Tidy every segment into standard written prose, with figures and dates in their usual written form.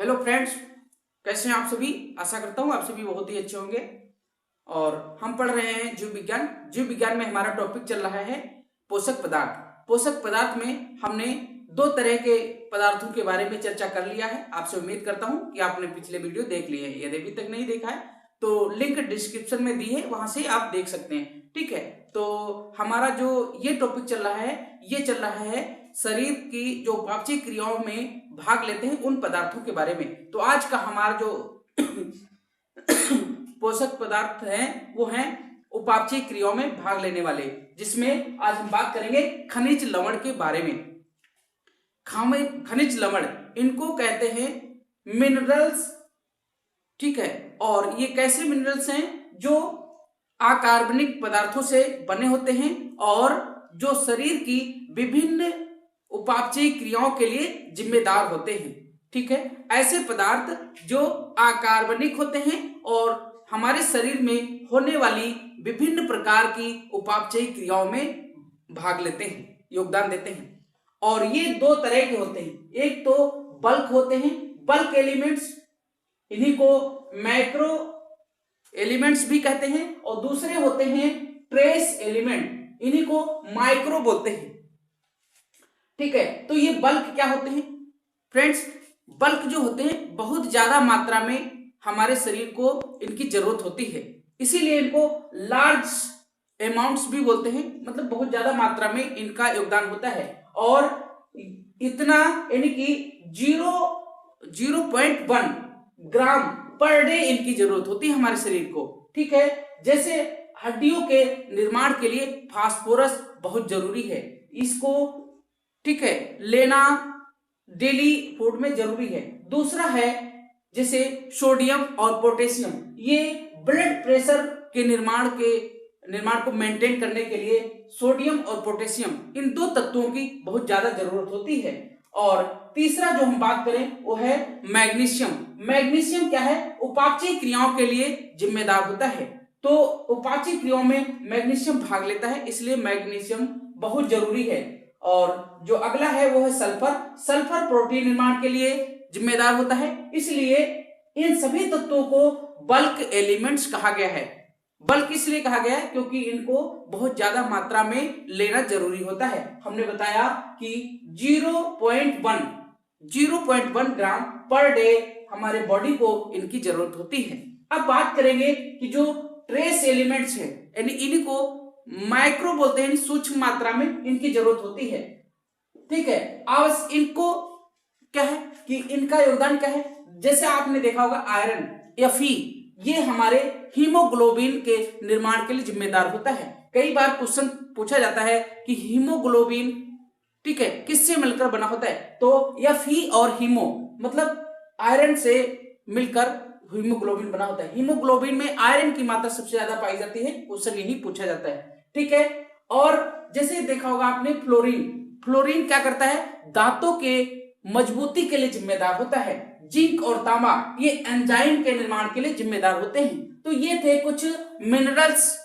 Hello friends, कैसे हैं आप सभी। आशा करता हूँ आप सभी बहुत ही अच्छे होंगे। और हम पढ़ रहे हैं जीव विज्ञान। जीव विज्ञान में हमारा टॉपिक चल रहा है पोषक पदार्थ। पोषक पदार्थ में हमने दो तरह के पदार्थों के बारे में चर्चा कर लिया है। आपसे उम्मीद करता हूँ कि आपने पिछले वीडियो देख लिए हैं। यदि अभी तक नहीं देखा है तो लिंक डिस्क्रिप्शन में दी है, वहां से आप देख सकते हैं। ठीक है, तो हमारा जो ये टॉपिक चल रहा है, ये चल रहा है शरीर की जो उपापचय क्रियाओं में भाग लेते हैं उन पदार्थों के बारे में। तो आज का हमारा जो पोषक पदार्थ हैं वो हैं उपापचय क्रियाओं में भाग लेने वाले, जिसमें आज हम बात करेंगे खनिज लवण के बारे में। खनिज लवण इनको कहते हैं मिनरल्स। ठीक है, और ये कैसे मिनरल्स हैं जो अकार्बनिक पदार्थों से बने होते हैं और जो शरीर की विभिन्न उपापचय क्रियाओं के लिए जिम्मेदार होते हैं। ठीक है, ऐसे पदार्थ जो अकार्बनिक होते हैं और हमारे शरीर में होने वाली विभिन्न प्रकार की उपापचय क्रियाओं में भाग लेते हैं, योगदान देते हैं। और ये दो तरह के होते हैं। एक तो बल्क होते हैं, बल्क एलिमेंट्स, इन्हीं को मैक्रो एलिमेंट्स भी कहते हैं। और दूसरे होते हैं ट्रेस एलिमेंट, इन्हीं को माइक्रो बोलते हैं। ठीक है, तो ये बल्क क्या होते हैं फ्रेंड्स? बल्क जो होते हैं बहुत ज्यादा मात्रा में हमारे शरीर को इनकी जरूरत होती है, इसीलिए इनको लार्ज अमाउंट्स भी बोलते हैं। मतलब बहुत ज्यादा मात्रा में इनका योगदान होता है और इतना यानी कि 0.1 ग्राम पर डे इनकी जरूरत होती है हमारे शरीर को। ठीक है, जैसे हड्डियों के निर्माण के लिए फास्फोरस बहुत जरूरी है, इसको ठीक है लेना डेली फूड में जरूरी है। दूसरा है जैसे सोडियम और पोटेशियम, ये ब्लड प्रेशर के निर्माण को मेंटेन करने के लिए सोडियम और पोटेशियम, इन दो तत्वों की बहुत ज्यादा जरूरत होती है। और तीसरा जो हम बात करें वो है मैग्नीशियम। मैग्नीशियम क्या है? उपापचय क्रियाओं के लिए जिम्मेदार होता है, तो उपापचय क्रियाओं में मैग्नीशियम भाग लेता है, इसलिए मैग्नीशियम बहुत जरूरी है। और जो अगला है वो है सल्फर। सल्फर प्रोटीन निर्माण के लिए जिम्मेदार होता है, इसलिए इन सभी तत्वों को बल्क एलिमेंट्स कहा गया है। बल्क इसलिए कहा गया है क्योंकि इनको बहुत ज्यादा मात्रा में लेना जरूरी होता है। हमने बताया कि 0.1 ग्राम पर डे हमारे बॉडी को इनकी जरूरत होती है। अब बात करेंगे कि जो ट्रेस एलिमेंट्स हैं, यानी इनको माइक्रो बोलते हैं, सूक्ष्म मात्रा में इनकी जरूरत होती है। ठीक है, अब इनको क्या है कि इनका योगदान क्या है? जैसे आपने देखा होगा आयरन या फी, ये हमारे हीमोग्लोबिन के निर्माण के लिए जिम्मेदार होता है। कई बार क्वेश्चन पूछा जाता है कि हीमोग्लोबिन ठीक है किससे मिलकर बना होता है, तो यह फी और हीमो मतलब आयरन से मिलकर हीमोग्लोबिन बना होता है। हीमोग्लोबिन में आयरन की मात्रा सबसे ज्यादा पाई जाती है, क्वेश्चन यही पूछा जाता है। ठीक है, और जैसे देखा होगा आपने फ्लोरीन, फ्लोरीन क्या करता है? दांतों के मजबूती के लिए जिम्मेदार होता है। जिंक और तांबा ये एंजाइम के निर्माण के लिए जिम्मेदार होते हैं। तो ये थे कुछ मिनरल्स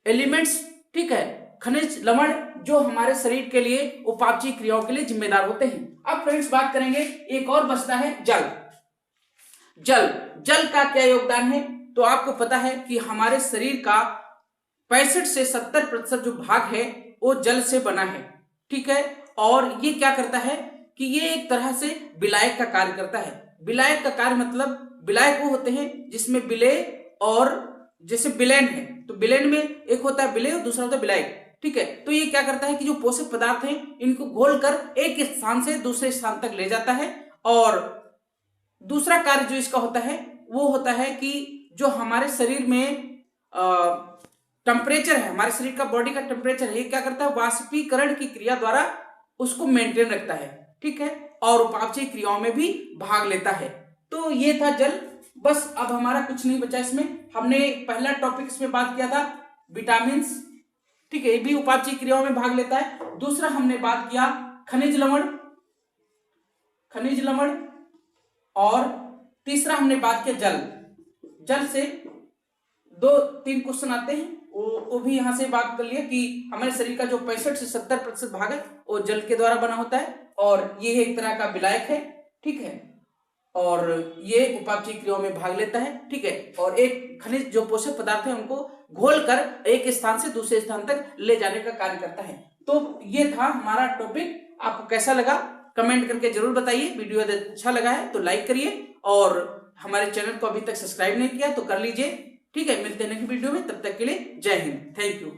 एलिमेंट्स, ठीक है, खनिज लवण जो हमारे शरीर के लिए उपापचय क्रियाओं के लिए जिम्मेदार होते हैं। अब फ्रेंड्स बात करेंगे, एक और बचता है जल। जल जल का क्या योगदान है? तो आपको पता है कि हमारे शरीर का 65 से 70% जो भाग है वो जल से बना है। ठीक है, और ये क्या करता है कि ये एक तरह से विलायक का कार्य करता है। विलायक का कार्य मतलब विलायक वो होते हैं जिसमें विलेय और जैसे विलयन है, तो विलयन में एक होता है विलेय और दूसरा होता है विलायक। ठीक है, तो ये क्या करता है कि जो पोषक पदार्थ हैं इनको घोलकर एक स्थान से दूसरे स्थान तक ले जाता है। और दूसरा कार्य जो इसका होता है वो होता है कि जो हमारे शरीर में टेम्परेचर है, हमारे शरीर का बॉडी का टेम्परेचर है, ये क्या करता है? वाष्पीकरण की क्रिया द्वारा उसको मेंटेन रखता है। ठीक है, और उपापचय क्रियाओं में भी भाग लेता है। तो ये था जल। बस अब हमारा कुछ नहीं बचा इसमें। हमने पहला टॉपिक इसमें बात किया था विटामिन, ठीक है, ये भी उपापचय क्रियाओं में भाग लेता है। दूसरा हमने बात किया खनिज लवण, खनिज लवण, और तीसरा हमने बात किया जल। जल से 2-3 क्वेश्चन आते हैं, वो भी यहां से बात कर लिया कि हमारे शरीर का जो 65 से 70% भाग है वो जल के द्वारा बना होता है और ये एक तरह का विलायक है। ठीक है, और ये उपापचयी क्रियाओं में भाग लेता है, ठीक है। और एक खनिज जो पोषक पदार्थ है उनको घोलकर एक स्थान से दूसरे स्थान तक ले जाने का कार्य करता है। तो ये था हमारा टॉपिक। आपको कैसा लगा कमेंट करके जरूर बताइए। वीडियो यदि अच्छा लगा है तो लाइक करिए और हमारे चैनल को अभी तक सब्सक्राइब नहीं किया तो कर लीजिए, ठीक है। मिलते हैं नेक्स्ट वीडियो में, तब तक के लिए जय हिंद, थैंक यू।